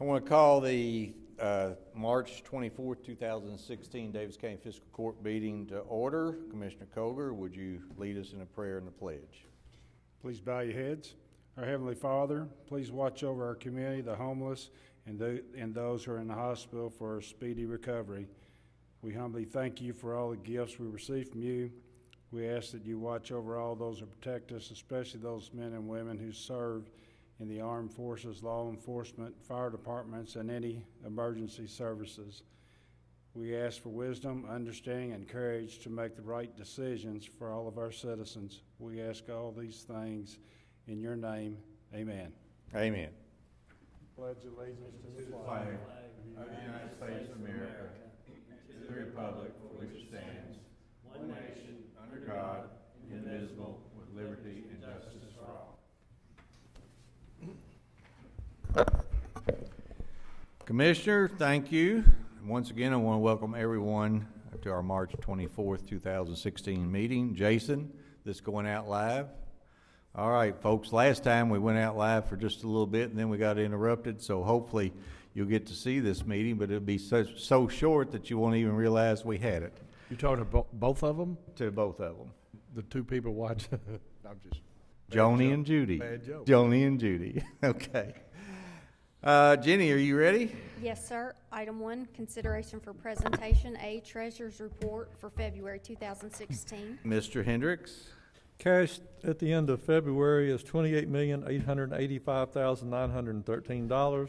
I want to call the March 24th, 2016 Daviess County Fiscal Court meeting to order. Commissioner Koger, would you lead us in a prayer and a pledge? Please bow your heads. Our Heavenly Father, please watch over our community, the homeless, and those who are in the hospital for a speedy recovery. We humbly thank you for all the gifts we receive from you. We ask that you watch over all those who protect us, especially those men and women who serve in the armed forces, law enforcement, fire departments, and any emergency services. We ask for wisdom, understanding, and courage to make the right decisions for all of our citizens. We ask all these things in your name. Amen. Amen. Pledge allegiance to the flag of the United States of America, and to the republic for which it stands, one nation, under God, indivisible, with liberty and justice for all. Commissioner, thank you. Once again, I want to welcome everyone to our March 24th, 2016 meeting. Jason, this going out live. All right, folks, last time we went out live for just a little bit and then we got interrupted, so hopefully you'll get to see this meeting, but it'll be so short that you won't even realize we had it. You talking to both of them? To both of them. The two people watching? I'm just... Joni and Judy. Bad joke. Joni and Judy. Okay. Jenny, are you ready? Yes, sir. Item 1, consideration for presentation, A, Treasurer's Report for February 2016. Mr. Hendricks. Cash at the end of February is $28,885,913.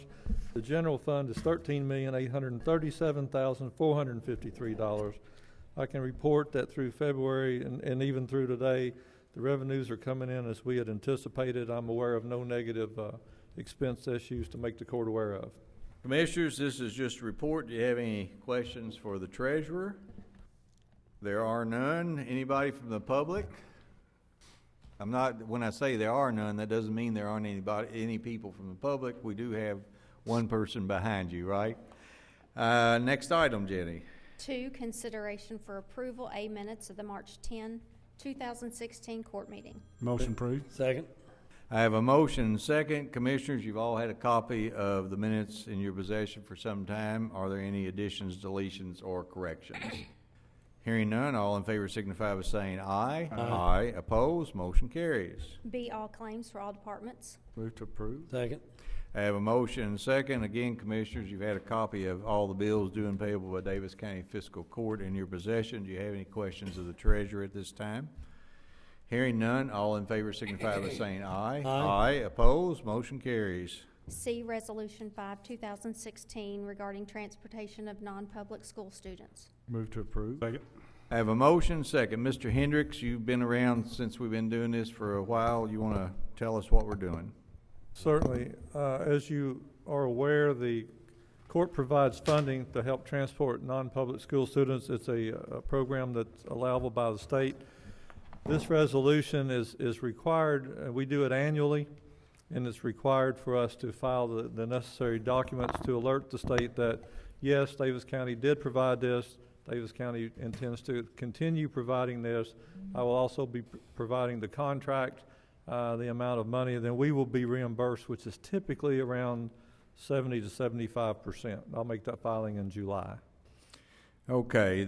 The general fund is $13,837,453. I can report that through February and even through today, the revenues are coming in as we had anticipated. I'm aware of no negative expense issues to make the court aware of. Commissioners, this is just a report. Do you have any questions for the treasurer? There are none. Anybody from the public? When I say there are none, that doesn't mean there aren't any people from the public. We do have one person behind you, right? Next item, Jenny. 2, consideration for approval, A, minutes of the March 10, 2016 court meeting. Motion approved. Second. I have a motion and second. Commissioners, you've all had a copy of the minutes in your possession for some time. Are there any additions, deletions, or corrections? Hearing none, all in favor signify by saying aye. Aye. Aye. Opposed? Motion carries. B, all claims for all departments. Move to approve. Second. I have a motion and second. Again, Commissioners, you've had a copy of all the bills due and payable by Daviess County Fiscal Court in your possession. Do you have any questions of the treasurer at this time? Hearing none, all in favor signify by saying aye. Aye. Aye. Opposed? Motion carries. C, Resolution 5, 2016 regarding transportation of non-public school students. Move to approve. Second. I have a motion, second. Mr. Hendricks, you've been around since we've been doing this for a while. You want to tell us what we're doing? Certainly. As you are aware, the court provides funding to help transport non-public school students. It's a program that's allowable by the state. This resolution is required. We do it annually, and it's required for us to file the necessary documents to alert the state that, yes, Daviess County did provide this. Daviess County intends to continue providing this. I will also be providing the contract, the amount of money, and then we will be reimbursed, which is typically around 70 to 75%. I'll make that filing in July. Okay,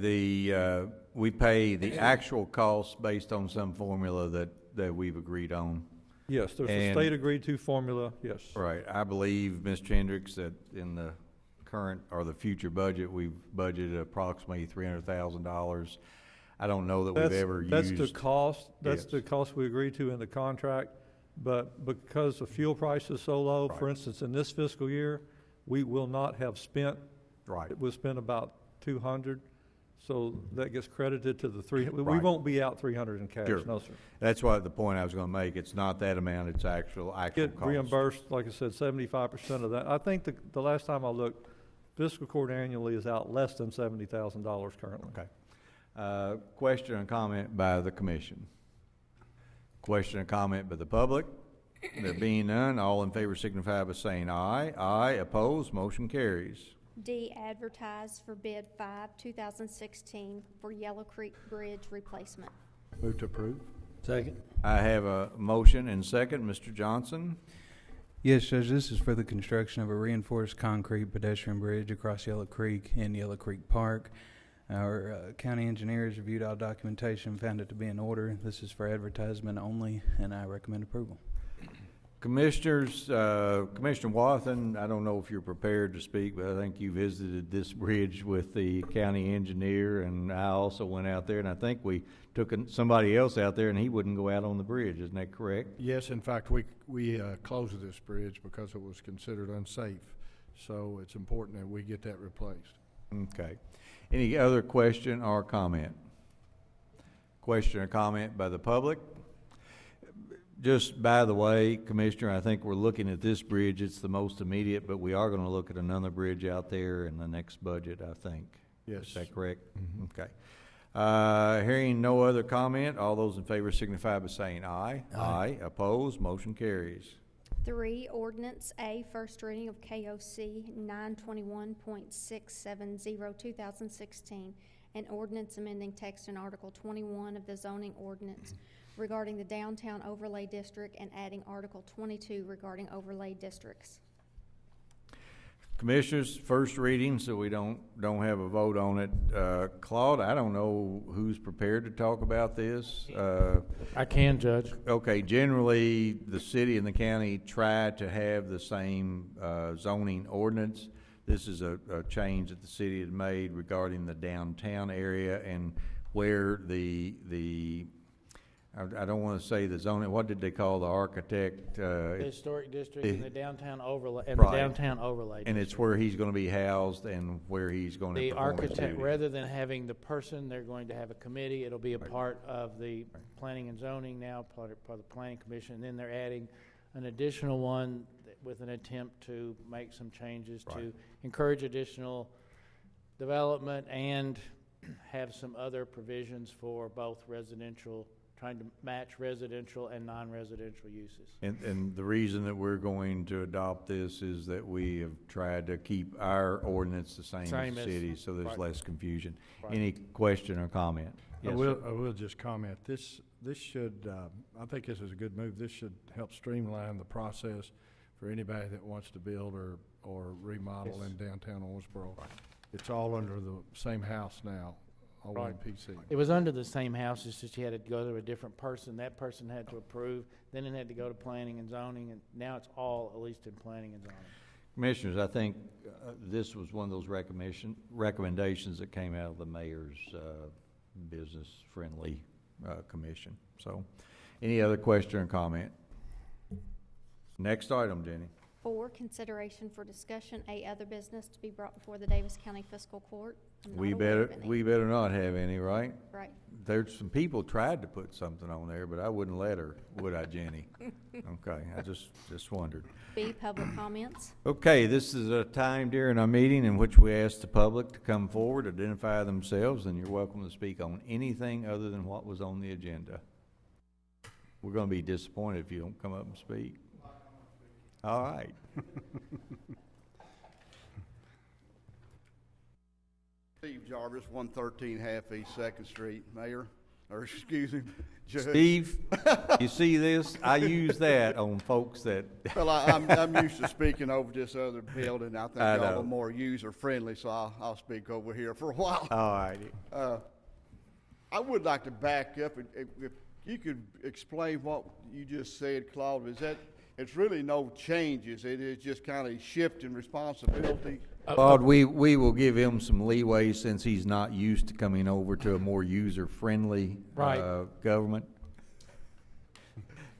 we pay the actual cost based on some formula that we've agreed on. Yes, there's a state agreed to formula, yes. Right. I believe, Mr. Hendricks, that in the current or the future budget, we've budgeted approximately $300,000. I don't know that we've ever used. That's the cost. That's yes. the cost we agreed to in the contract. But because the fuel price is so low, right. For instance, in this fiscal year, we will not have spent. Right. We'll spend about $200. So that gets credited to the $300. Right. We won't be out $300 in cash. Sure. No, sir. That's what the point I was going to make. It's not that amount. It's actual Get cost. reimbursed, like I said, 75% of that. I think the last time I looked, fiscal court annually is out less than $70,000 currently. Okay. Question and comment by the commission. Question and comment by the public. There being none, all in favor signify by saying aye. Aye. Opposed? Motion carries. D, advertise for bid 5, 2016 for Yellow Creek Bridge replacement. Move to approve. Second. I have a motion and second. Mr. Johnson. Yes, Judge, this is for the construction of a reinforced concrete pedestrian bridge across Yellow Creek in Yellow Creek Park. Our county engineers reviewed all documentation, found it to be in order. This is for advertisement only, and I recommend approval. Commissioners, Commissioner Wathen, I don't know if you're prepared to speak, but I think you visited this bridge with the county engineer, and I also went out there, and I think we took somebody else out there, and he wouldn't go out on the bridge. Isn't that correct? Yes, in fact, we closed this bridge because it was considered unsafe. So it's important that we get that replaced. Okay. Any other question or comment? Question or comment by the public? Just by the way, Commissioner, I think we're looking at this bridge. It's the most immediate, but we are going to look at another bridge out there in the next budget, I think. Yes. Is that correct? Mm-hmm. Okay. Hearing no other comment, all those in favor signify by saying aye. Aye. Opposed? Motion carries. 3, Ordinance A, first reading of KOC 921.670, 2016, an ordinance amending text in Article 21 of the zoning ordinance regarding the downtown overlay district and adding Article 22 regarding overlay districts. Commissioners, first reading, so we don't have a vote on it. Claude, I don't know who's prepared to talk about this. I can, Judge. Okay, generally, the city and the county try to have the same zoning ordinance. This is a change that the city had made regarding the downtown area and where I don't want to say the zoning, what did they call the architect? The historic district and the downtown overlay, Right. the downtown overlay And it's district. where he's going to be housed and where he's going to The perform his architect, duty. rather than having the person, they're going to have a committee. It'll be a part of the planning and zoning now, part of the planning commission. And then they're adding an additional one with an attempt to make some changes to encourage additional development and have some other provisions for both residential, trying to match residential and non-residential uses. And the reason that we're going to adopt this is that we have tried to keep our ordinance the same as the city, so there's less confusion. Any question or comment? I will just comment. This should, I think this is a good move. This should help streamline the process for anybody that wants to build or remodel in downtown Owensboro. It's all under the same house now, OMPC. It was under the same house, it's just you had to go to a different person. That person had to approve, then it had to go to planning and zoning, and now it's all at least in planning and zoning. Commissioners, I think this was one of those recommendations that came out of the mayor's business-friendly commission. So, any other question or comment? Next item, Jenny. 4, consideration for discussion, A, other business to be brought before the Daviess County Fiscal Court. I'm not We aware of any. better not have any, right? Right. There's some people tried to put something on there, but I wouldn't let her, would I, Jenny? Okay, I just wondered. B, public comments. Okay, this is a time during our meeting in which we ask the public to come forward, identify themselves, and you're welcome to speak on anything other than what was on the agenda. We're going to be disappointed if you don't come up and speak. All right. Steve Jarvis, 113 Half East 2nd Street, Mayor, or excuse me, Judge. Steve, you see this? I use that on folks that. Well, I'm used to speaking over this other building. I think I y'all know. are more user-friendly, so I'll speak over here for a while. All righty. I would like to back up. If you could explain what you just said, Claude, is that it's really no changes. It is just kind of shifting responsibility. Claude, we will give him some leeway since he's not used to coming over to a more user-friendly government.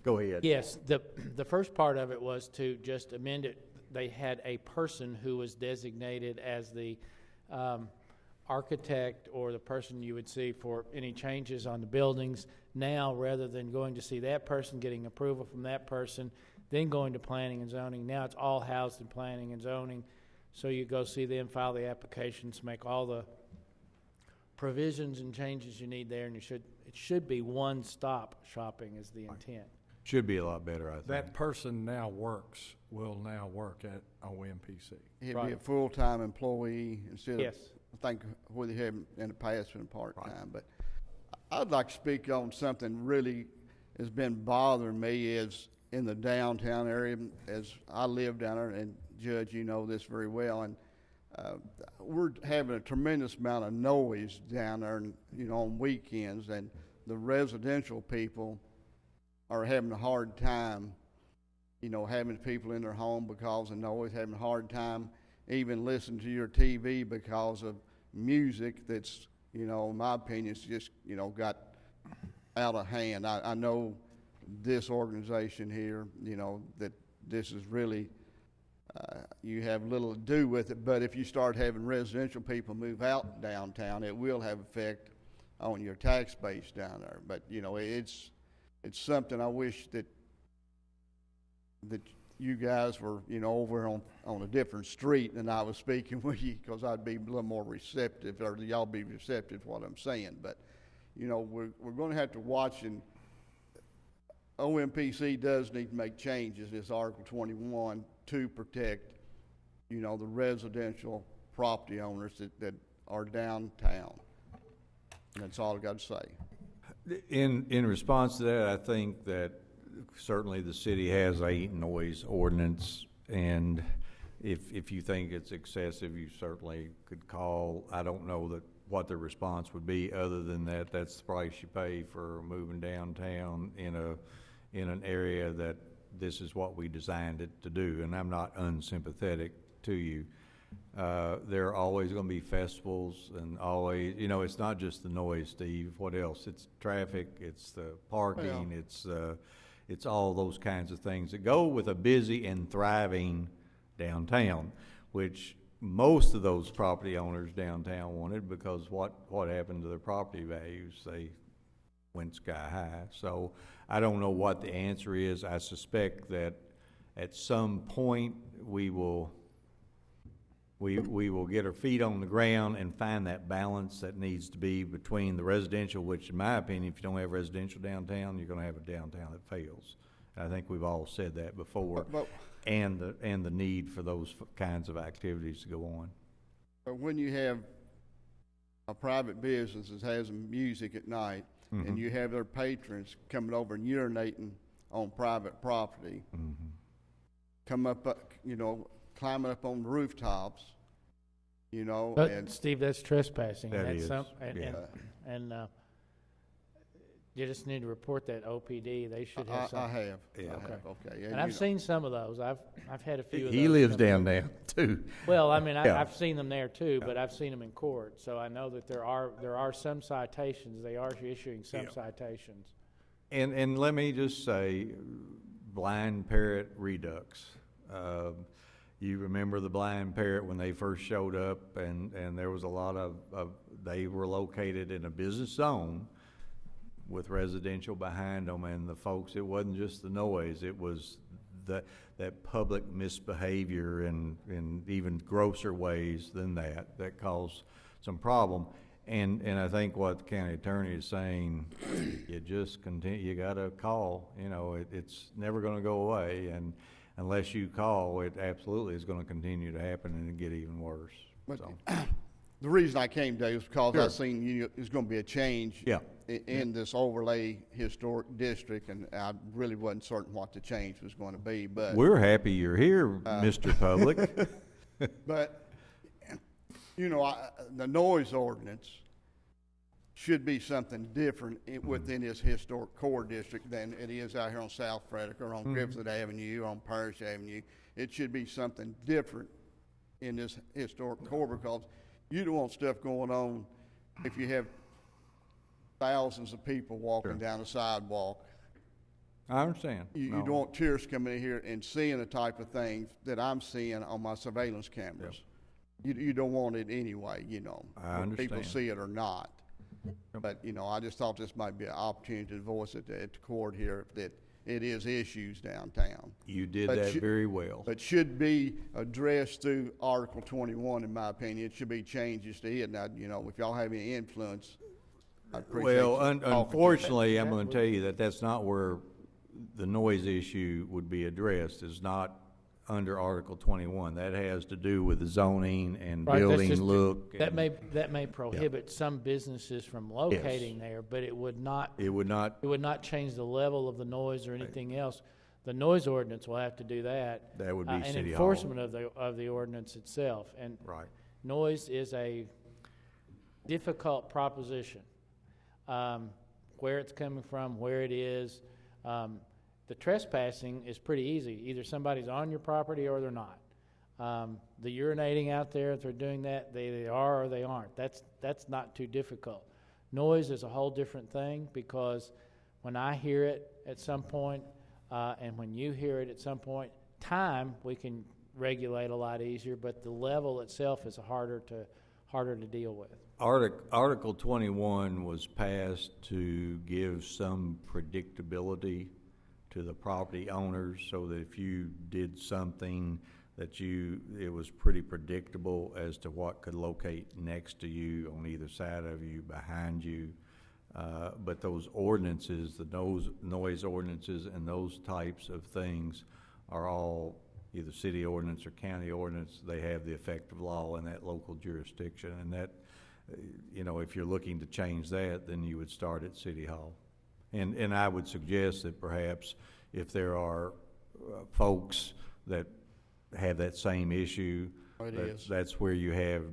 Go ahead. Yes, the first part of it was to just amend it. They had a person who was designated as the architect or the person you would see for any changes on the buildings. Now, rather than going to see that person, getting approval from that person, then going to planning and zoning, now it's all housed in planning and zoning. So you go see them, file the applications, make all the provisions and changes you need there, and it should be one-stop shopping is the intent. Should be a lot better, I think. That person will now work at OMPC. He'd be a full-time employee instead Yes. of, I think, what he had in the past been part-time. But I'd like to speak on something really has been bothering me is in the downtown area, as I live down there, and Judge, you know this very well, and we're having a tremendous amount of noise down there, you know, on weekends, and the residential people are having a hard time, you know, having people in their home because of noise, having a hard time even listening to your TV because of music that's, you know, in my opinion, it's just, you know, got out of hand. I know this organization here, you know, that this is really, you have little to do with it, but if you start having residential people move out downtown, it will have effect on your tax base down there. But, you know, it's something I wish that you guys were, you know, over on a different street and I was speaking with you, because I'd be a little more receptive, or y'all be receptive to what I'm saying. But, you know, we're going to have to watch, and OMPC does need to make changes, this Article 21, to protect, you know, the residential property owners that are downtown. And that's all I got to say. In response to that, I think that certainly the city has a noise ordinance, and if you think it's excessive, you certainly could call. I don't know what the response would be, other than that's the price you pay for moving downtown in an area that this is what we designed it to do. And I'm not unsympathetic to you. There are always going to be festivals, and always, you know, it's not just the noise, Steve. What else? It's traffic, it's the parking, it's all those kinds of things that go with a busy and thriving downtown, which most of those property owners downtown wanted, because what happened to their property values? They went sky high. So I don't know what the answer is. I suspect that at some point we will get our feet on the ground and find that balance that needs to be between the residential, which in my opinion, if you don't have residential downtown, you're going to have a downtown that fails. And I think we've all said that before, and the need for those kinds of activities to go on. But when you have a private business that has music at night, mm-hmm. and you have their patrons coming over and urinating on private property, mm-hmm. come up, you know, climbing up on the rooftops, you know. But and Steve, that's trespassing. That that's is, and you just need to report that OPD. They should have some. I have. Yeah. I have. Okay. And I've seen some of those. I've had a few of those. He lives down there too. Well, I mean, yeah. I've seen them there too, but I've seen them in court. So I know that there are some citations. They are issuing some citations. And let me just say, blind parrot redux. You remember the blind parrot when they first showed up, and there was a lot of they were located in a business zone with residential behind them, and the folks, it wasn't just the noise, it was that public misbehavior in even grosser ways than that caused some problem. And I think what the county attorney is saying, you just continue, you gotta call, you know, it's never gonna go away, and unless you call, it absolutely is gonna continue to happen and get even worse. But so. The reason I came today was because Sure. I seen there's gonna be a change in this overlay historic district, and I really wasn't certain what the change was going to be. But we're happy you're here, Mr. Public. But you know, the noise ordinance should be something different within this historic core district than it is out here on South Frederick or on Griffith Avenue or on Parrish Avenue. It should be something different in this historic core, because you don't want stuff going on if you have thousands of people walking down the sidewalk. I understand. You don't want tourists coming in here and seeing the type of things that I'm seeing on my surveillance cameras. You don't want it anyway, you know. I understand. People see it or not. But, you know, I just thought this might be an opportunity to voice it at the court here, that it is issues downtown. You did that very well. But should be addressed through Article 21, in my opinion. It should be changes to it. Now, you know, if y'all have any influence, I appreciate Well, unfortunately, I'm going to tell you that that's not where the noise issue would be addressed. It's not under Article 21. That has to do with the zoning and building look. That may prohibit some businesses from locating there, but it would not. It would not. It would not change the level of the noise or anything else. The noise ordinance will have to do that. That would be And City Hall. enforcement of the ordinance itself. And Right. noise is a difficult proposition. Where it's coming from, where it is. The trespassing is pretty easy. Either somebody's on your property or they're not. The urinating out there, if they're doing that, they are or they aren't. That's not too difficult. Noise is a whole different thing, because when I hear it at some point, and when you hear it at some point, time we can regulate a lot easier, but the level itself is harder to deal with. Article 21 was passed to give some predictability to the property owners, so that if you did something that it was pretty predictable as to what could locate next to you, on either side of you, behind you. But those ordinances, the noise ordinances and those types of things are all either city ordinance or county ordinance. They have the effect of law in that local jurisdiction, and that, if you're looking to change that, then you would start at City Hall. And I would suggest that perhaps if there are folks that have that same issue, that's where you have,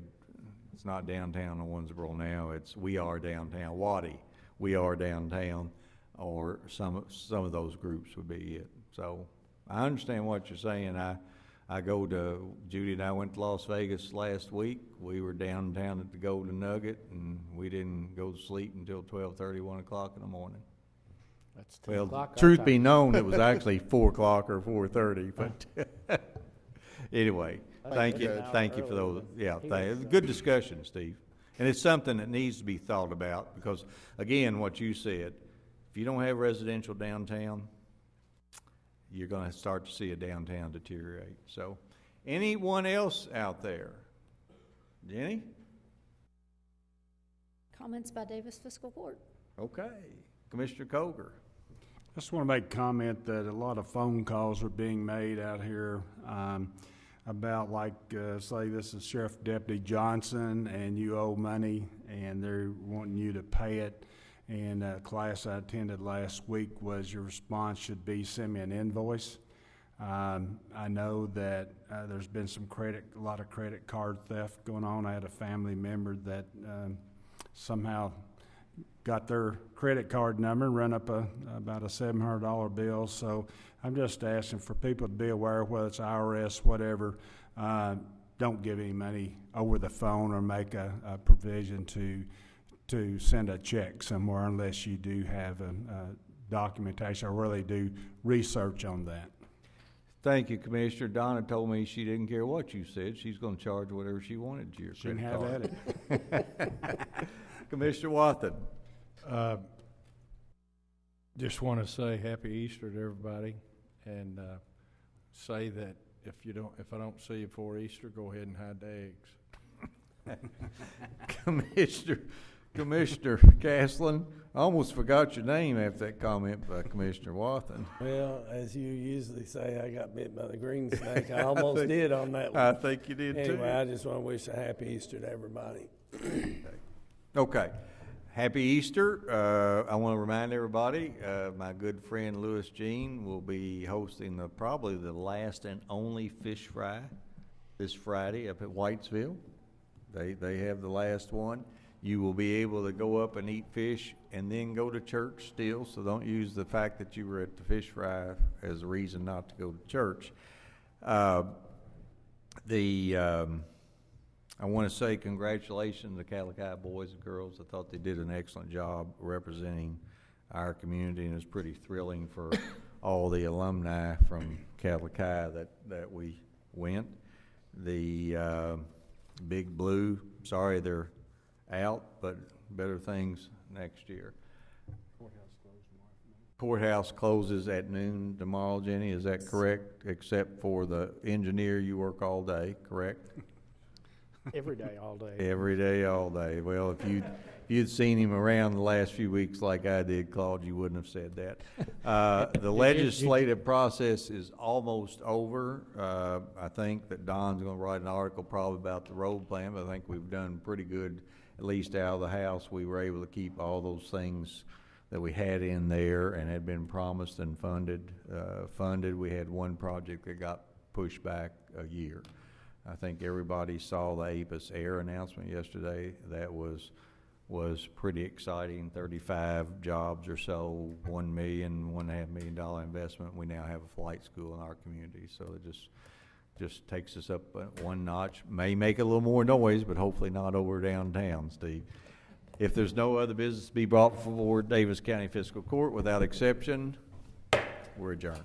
it's not downtown Owensboro now, we are downtown, Waddy, we are downtown, or some of those groups would be it. So I understand what you're saying. Judy and I went to Las Vegas last week. We were downtown at the Golden Nugget, and we didn't go to sleep until 12:30, 1 o'clock in the morning. That's 10 o'clock. Truth be known, it was actually 4 o'clock or 4:30, but anyway, thank you for those. Yeah, good discussion, Steve. And it's something that needs to be thought about, because, again, what you said, if you don't have residential downtown, you're going to start to see a downtown deteriorate. So, anyone else out there? Jenny? Comments by Daviess Fiscal Court. Okay. Commissioner Coger. I just want to make a comment that a lot of phone calls are being made out here about, say this is Sheriff Deputy Johnson and you owe money and they're wanting you to pay it. And a class I attended last week was your response should be send me an invoice. I know that there's been a lot of credit card theft going on. I had a family member that somehow got their credit card number and run up about a $700 bill. So I'm just asking for people to be aware, whether it's IRS, whatever, don't give any money over the phone or make a provision to send a check somewhere unless you do have a documentation or really do research on that. Thank you, Commissioner. Donna told me she didn't care what you said. She's going to charge whatever she wanted to your She can credit have card. at it. Commissioner Wathen. Just want to say Happy Easter to everybody, and say that if I don't see you before Easter, go ahead and hide the eggs. Commissioner Caslin, I almost forgot your name after that comment by Commissioner Wathen. Well, as you usually say, I got bit by the green snake. I almost did on that one. I think you did anyway, too. I just want to wish a happy Easter to everybody. Okay. Happy Easter. I want to remind everybody, my good friend Louis Jean will be hosting probably the last and only fish fry this Friday up at Whitesville. They have the last one. You will be able to go up and eat fish and then go to church still, so don't use the fact that you were at the fish fry as a reason not to go to church. I want to say congratulations to Calicut boys and girls. I thought they did an excellent job representing our community, and it's pretty thrilling for all the alumni from Calicut that we went. The Big Blue, sorry they're out, but better things next year. Courthouse closes at noon tomorrow, Jenny, is that correct? Except for the engineer, you work all day, correct? Every day, all day. Every day, all day. Well, if you'd seen him around the last few weeks like I did, Claude, you wouldn't have said that. The legislative process is almost over. I think that Don's going to write an article probably about the road plan, but I think we've done pretty good, at least out of the House. We were able to keep all those things that we had in there and had been promised and funded. We had one project that got pushed back a year. I think everybody saw the APIS Air announcement yesterday. That was pretty exciting. 35 jobs or so, $1.5 million investment. We now have a flight school in our community, so it just takes us up one notch. May make a little more noise, but hopefully not over downtown, Steve. If there's no other business to be brought forward, Daviess County Fiscal Court, without exception, we're adjourned.